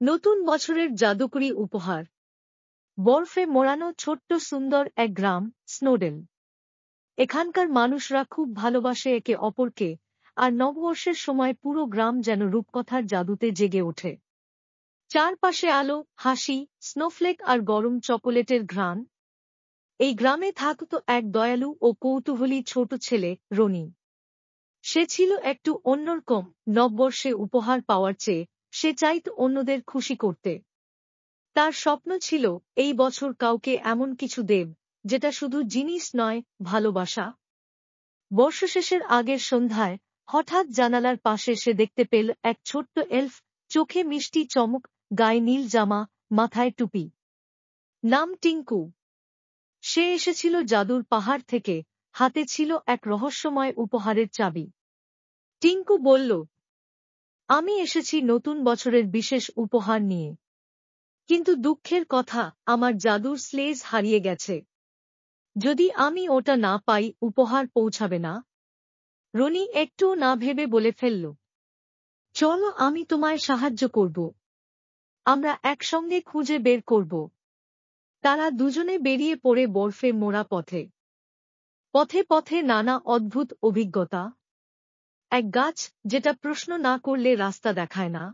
নতুন বছরের জাদুকরী উপহার। বরফে মোড়ানো ছোট্ট সুন্দর এক গ্রাম, স্নোডেন। এখানকার মানুষরা খুব ভালোবাসে একে অপরকে, আর নববর্ষের সময় পুরো গ্রাম যেন রূপকথার জাদুতে জেগে ওঠে। চারপাশে আলো, হাসি, স্নোফ্লেক আর গরম চকোলেটের ঘ্রাণ। এই গ্রামে থাকত এক দয়ালু ও কৌতূহলী ছোট ছেলে, রনি। সে ছিল একটু অন্যরকম। নববর্ষে উপহার পাওয়ার চেয়ে সে চাইত অন্যদের খুশি করতে। তার স্বপ্ন ছিল এই বছর কাউকে এমন কিছু দেব, যেটা শুধু জিনিস নয়, ভালোবাসা। বর্ষশেষের আগের সন্ধ্যায় হঠাৎ জানালার পাশে সে দেখতে পেল এক ছোট্ট এলফ, চোখে মিষ্টি চমক, গায়ে নীল জামা, মাথায় টুপি। নাম টিঙ্কু। সে এসেছিল জাদুর পাহাড় থেকে, হাতে ছিল এক রহস্যময় উপহারের চাবি। টিঙ্কু বলল, আমি এসেছি নতুন বছরের বিশেষ উপহার নিয়ে। কিন্তু দুঃখের কথা, আমার জাদুর স্লেজ হারিয়ে গেছে। যদি আমি ওটা না পাই, উপহার পৌঁছাবে না। রনি একটুও না ভেবে বলে ফেলল, চলো আমি তোমায় সাহায্য করব। আমরা একসঙ্গে খুঁজে বের করব। তারা দুজনে বেরিয়ে পড়ে বরফে মোড়া পথে। পথে পথে নানা অদ্ভুত অভিজ্ঞতা। এক গাছ যেটা প্রশ্ন না করলে রাস্তা দেখায় না।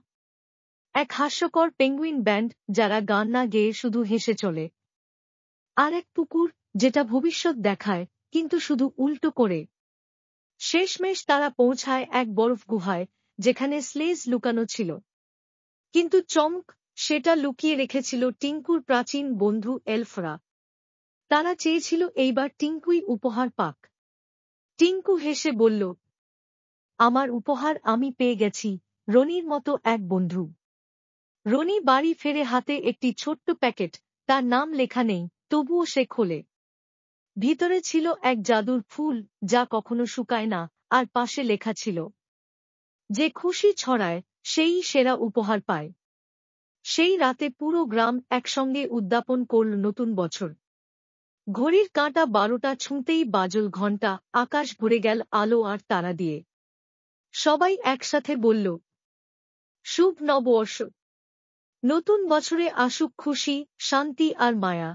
এক হাস্যকর পেঙ্গুইন ব্যান্ড যারা গান না গেয়ে শুধু হেসে চলে। আর এক পুকুর যেটা ভবিষ্যৎ দেখায়, কিন্তু শুধু উল্টো করে। শেষমেশ তারা পৌঁছায় এক বরফ গুহায়, যেখানে স্লেজ লুকানো ছিল। কিন্তু চমক, সেটা লুকিয়ে রেখেছিল টিঙ্কুর প্রাচীন বন্ধু এলফরা। তারা চেয়েছিল এইবার টিঙ্কুই উপহার পাক। টিঙ্কু হেসে বলল, আমার উপহার আমি পেয়ে গেছি, রনির মতো এক বন্ধু। রনি বাড়ি ফেরে হাতে একটি ছোট্ট প্যাকেট, তার নাম লেখা নেই, তবুও সে খোলে। ভিতরে ছিল এক জাদুর ফুল, যা কখনো শুকায় না, আর পাশে লেখা ছিল, যে খুশি ছড়ায় সেই সেরা উপহার পায়। সেই রাতে পুরো গ্রাম একসঙ্গে উদ্যাপন করল নতুন বছর। ঘড়ির কাঁটা 12টা ছুঁতেই বাজল ঘণ্টা, আকাশ ভরে গেল আলো আর তারা দিয়ে। সবাই একসাথে বলল, শুভ নববর্ষ। নতুন বছরে আসুক খুশি, শান্তি আর মায়া।